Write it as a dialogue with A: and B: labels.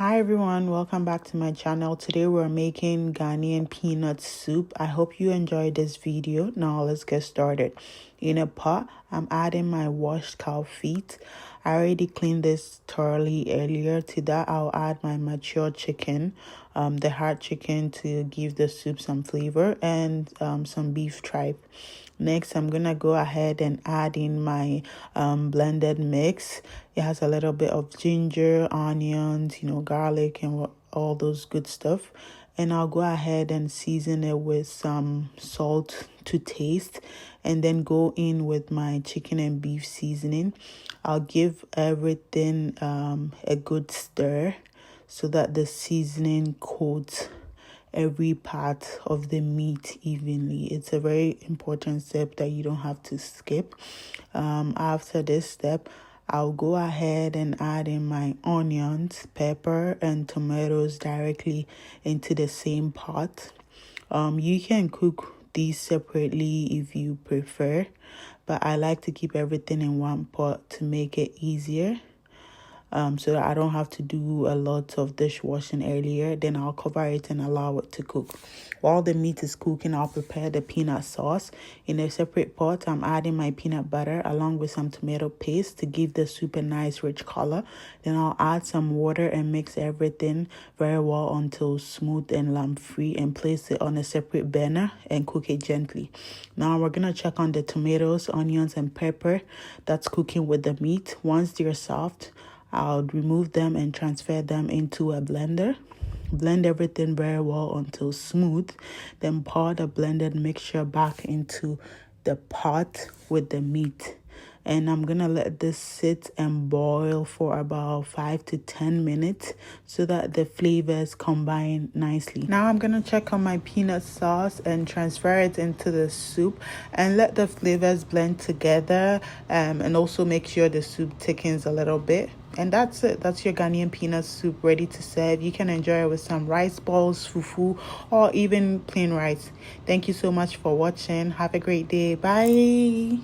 A: Hi everyone, welcome back to my channel. Today we're making Ghanaian peanut soup. I hope you enjoyed this video. Now let's get started. In a pot, I'm adding my washed cow feet. I already cleaned this thoroughly earlier. To that, I'll add my mature chicken, the hard chicken to give the soup some flavor, and some beef tripe. Next, I'm gonna go ahead and add in my blended mix. It has a little bit of ginger, onions, garlic, and all those good stuff. And I'll go ahead and season it with some salt to taste, and then go in with my chicken and beef seasoning. I'll give everything a good stir so that the seasoning coats every part of the meat evenly. It's a very important step that you don't have to skip. After this step, I'll go ahead and add in my onions, pepper, and tomatoes directly into the same pot. You can cook these separately if you prefer, but I like to keep everything in one pot to make it easier. So that I don't have to do a lot of dishwashing earlier. Then I'll cover it and allow it to cook. While the meat is cooking, I'll prepare the peanut sauce. In a separate pot, I'm adding my peanut butter along with some tomato paste to give the soup a nice rich color. Then I'll add some water and mix everything very well until smooth and lump-free, and place it on a separate burner and cook it gently. Now we're going to check on the tomatoes, onions, and pepper that's cooking with the meat. Once they're soft, I'll remove them and transfer them into a blender. Blend everything very well until smooth. Then pour the blended mixture back into the pot with the meat. And I'm going to let this sit and boil for about 5 to 10 minutes so that the flavors combine nicely. Now I'm going to check on my peanut sauce and transfer it into the soup and let the flavors blend together, and also make sure the soup thickens a little bit. And that's it. That's your Ghanaian peanut soup ready to serve. You can enjoy it with some rice balls, fufu, or even plain rice. Thank you so much for watching. Have a great day. Bye.